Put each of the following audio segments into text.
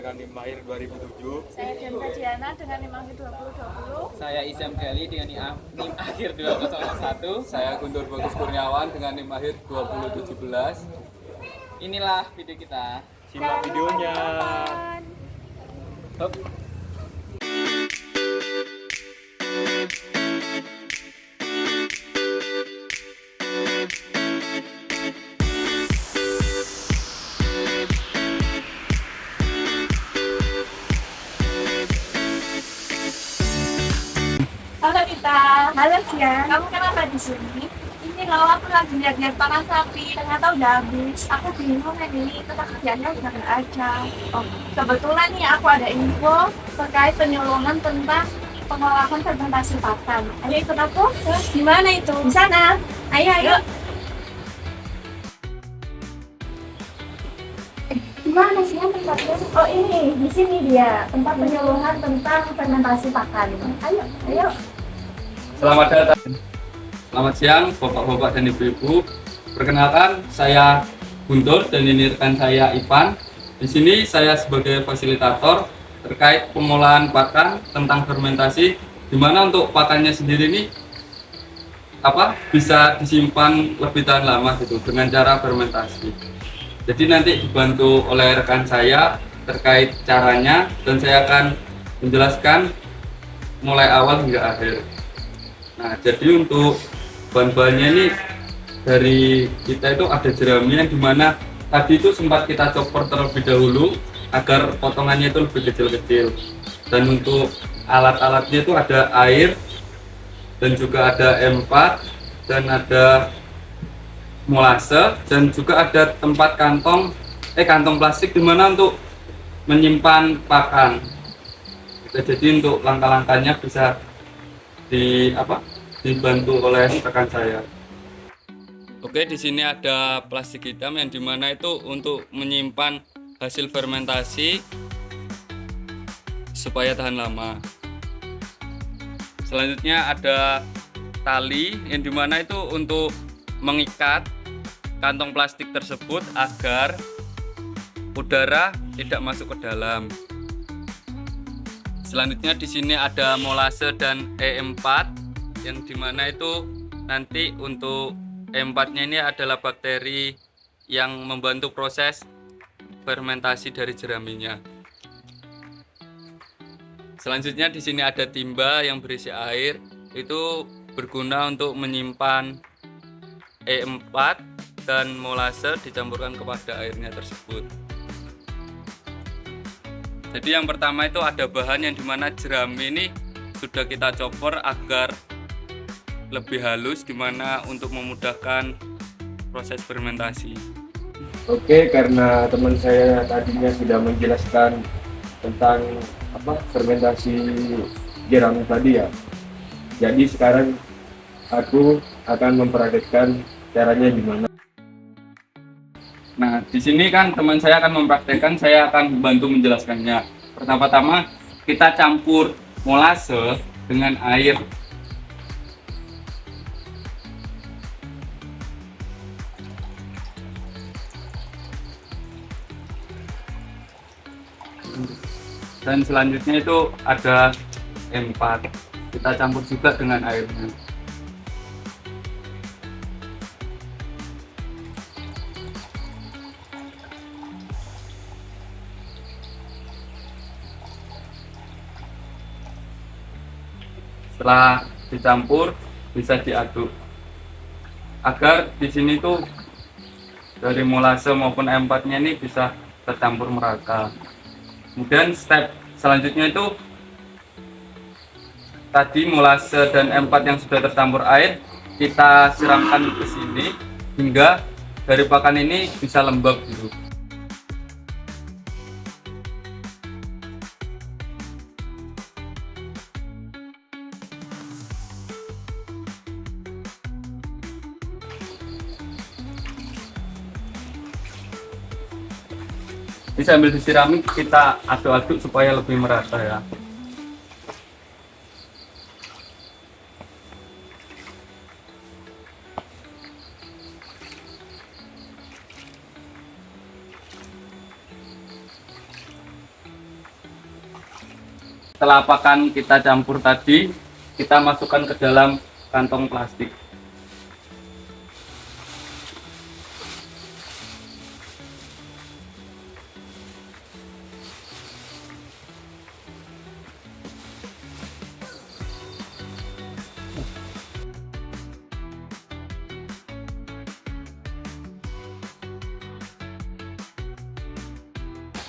dengan NIM Mahir 2007. Saya Denta Diana dengan NIM Akhir 2020. Saya Isam Gali dengan NIM Akhir 2001. Saya Guntur Bagus Kurniawan dengan NIM Mahir 2017. Inilah video kita. Simak videonya. Hop. Halo Dita. Halo Cia. Kamu kenapa di sini? Ini loh, aku lagi lihat-lihat pakan sapi. Ternyata udah habis. Aku bingung ini, tempat kerjanya udah nggak ada. Oh, kebetulan nih aku ada info terkait penyuluhan tentang pengolahan fermentasi pakan. Ayo ikut aku. Di mana itu? Di sana. Ayo, ayo. Gimana sih tempatnya? Oh ini, di sini dia tempat penyuluhan tentang fermentasi pakan. Ayo, ayo. Selamat datang. Selamat siang Bapak-bapak dan Ibu-ibu. Perkenalkan, saya Guntur dan ini rekan saya Ipan. Di sini saya sebagai fasilitator terkait pengolahan pakan tentang fermentasi, di mana untuk pakannya sendiri ini bisa disimpan lebih tahan lama gitu dengan cara fermentasi. Jadi nanti dibantu oleh rekan saya terkait caranya dan saya akan menjelaskan mulai awal hingga akhir. Nah, jadi untuk bahan-bahannya ini dari kita itu ada jerami yang dimana tadi itu sempat kita chopper terlebih dahulu agar potongannya itu lebih kecil-kecil. Dan untuk alat-alatnya itu ada air dan juga ada M4 dan ada molase dan juga ada tempat kantong plastik dimana untuk menyimpan pakan. Jadi untuk langkah-langkahnya bisa dibantu oleh rekan saya. Oke, di sini ada plastik hitam yang dimana itu untuk menyimpan hasil fermentasi supaya tahan lama. Selanjutnya ada tali yang dimana itu untuk mengikat kantong plastik tersebut agar udara tidak masuk ke dalam. Selanjutnya di sini ada molase dan E4 yang dimana itu nanti untuk E4-nya ini adalah bakteri yang membantu proses fermentasi dari jeraminya. Selanjutnya di sini ada timba yang berisi air, itu berguna untuk menyimpan E4 dan molase dicampurkan kepada airnya tersebut. Jadi yang pertama itu ada bahan yang dimana jerami ini sudah kita chopper agar lebih halus, dimana untuk memudahkan proses fermentasi. Oke, karena teman saya tadinya sudah menjelaskan tentang fermentasi jerami tadi ya. Jadi sekarang aku akan mempraktekkan caranya gimana. Nah, di sini kan teman saya akan mempraktekkan, saya akan bantu menjelaskannya. Pertama-tama kita campur molase dengan air. Dan selanjutnya itu ada M4. Kita campur juga dengan airnya. Setelah dicampur bisa diaduk agar di sini tuh dari molase maupun M4-nya ini bisa tercampur merata. Kemudian step selanjutnya itu tadi molase dan M4 yang sudah tercampur air kita siramkan ke sini hingga dari pakan ini bisa lembab dulu. Ini sambil disirami kita aduk-aduk supaya lebih merata ya. setelah pakan kita campur tadi, kita masukkan ke dalam kantong plastik.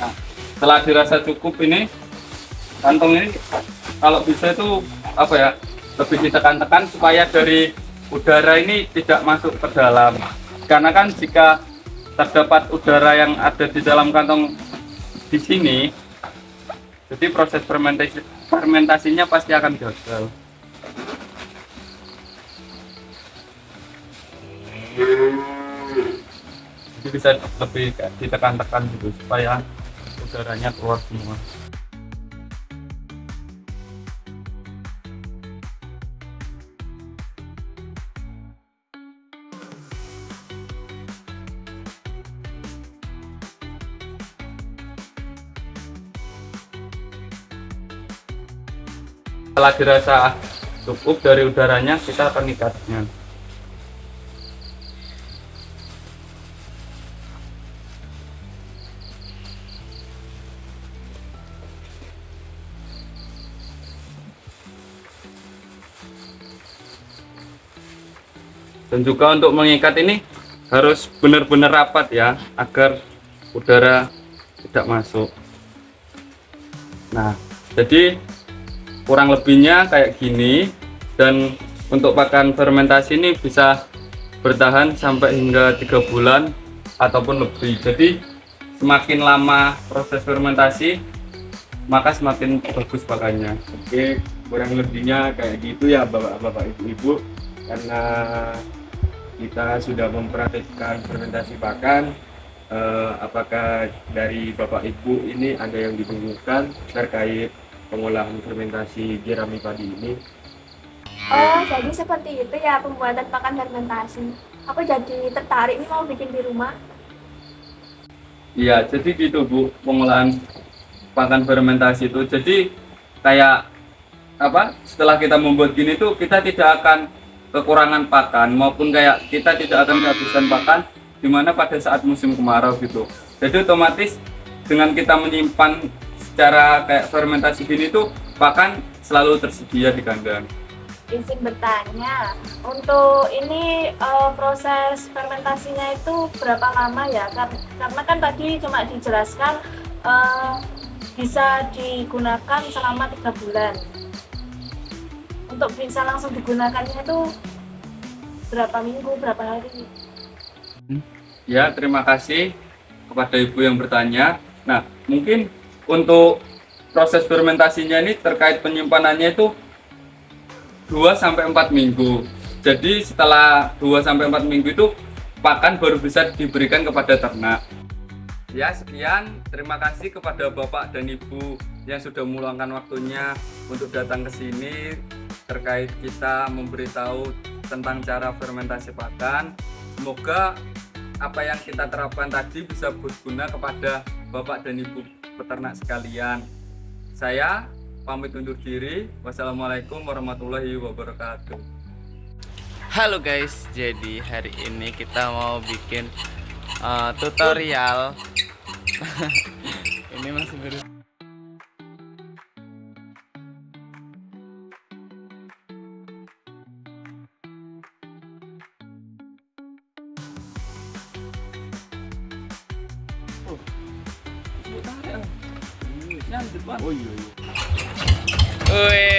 Nah, setelah dirasa cukup ini, kantong ini kalau bisa itu apa ya, lebih ditekan-tekan supaya dari udara ini tidak masuk ke dalam. Karena kan jika terdapat udara yang ada di dalam kantong di sini, jadi proses fermentasinya pasti akan gagal. Jadi bisa lebih ditekan-tekan gitu supaya udaranya keluar semua. Setelah dirasa cukup dari udaranya, kita akan ikatnya. Dan juga untuk mengikat ini harus benar-benar rapat ya, agar udara tidak masuk. Nah, jadi kurang lebihnya kayak gini, dan untuk pakan fermentasi ini bisa bertahan sampai hingga 3 bulan ataupun lebih. Jadi semakin lama proses fermentasi, maka semakin bagus pakannya. Oke, kurang lebihnya kayak gitu ya bapak-bapak ibu-ibu, karena kita sudah mempraktikkan fermentasi pakan. Apakah dari bapak ibu ini ada yang dibingungkan terkait pengolahan fermentasi jerami padi ini? Oh, jadi seperti itu ya pembuatan pakan fermentasi. Aku jadi tertarik nih mau bikin di rumah. Iya, jadi gitu Bu, pengolahan pakan fermentasi itu. Jadi kayak apa? Setelah kita membuat gini tuh kita tidak akan kekurangan pakan, maupun kayak kita tidak akan kehabisan pakan dimana pada saat musim kemarau gitu. Jadi otomatis dengan kita menyimpan secara kayak fermentasi gini tuh pakan selalu tersedia di kandang. Izin bertanya, untuk ini proses fermentasinya itu berapa lama ya? Karena kan tadi cuma dijelaskan bisa digunakan selama 3 bulan. Untuk bisa langsung digunakannya itu berapa minggu, berapa hari? Ya, terima kasih kepada Ibu yang bertanya. Nah, mungkin untuk proses fermentasinya ini terkait penyimpanannya itu 2-4 minggu. Jadi setelah 2-4 minggu itu pakan baru bisa diberikan kepada ternak. Ya, sekian. Terima kasih kepada Bapak dan Ibu yang sudah meluangkan waktunya untuk datang ke sini terkait kita memberitahu tentang cara fermentasi pakan. Semoga apa yang kita terapkan tadi bisa berguna kepada Bapak dan Ibu peternak sekalian. Saya pamit undur diri. Wassalamualaikum warahmatullahi wabarakatuh. Halo guys, jadi hari ini kita mau bikin tutorial. Ini masih baru. Yang depan. Oh iya. Wih,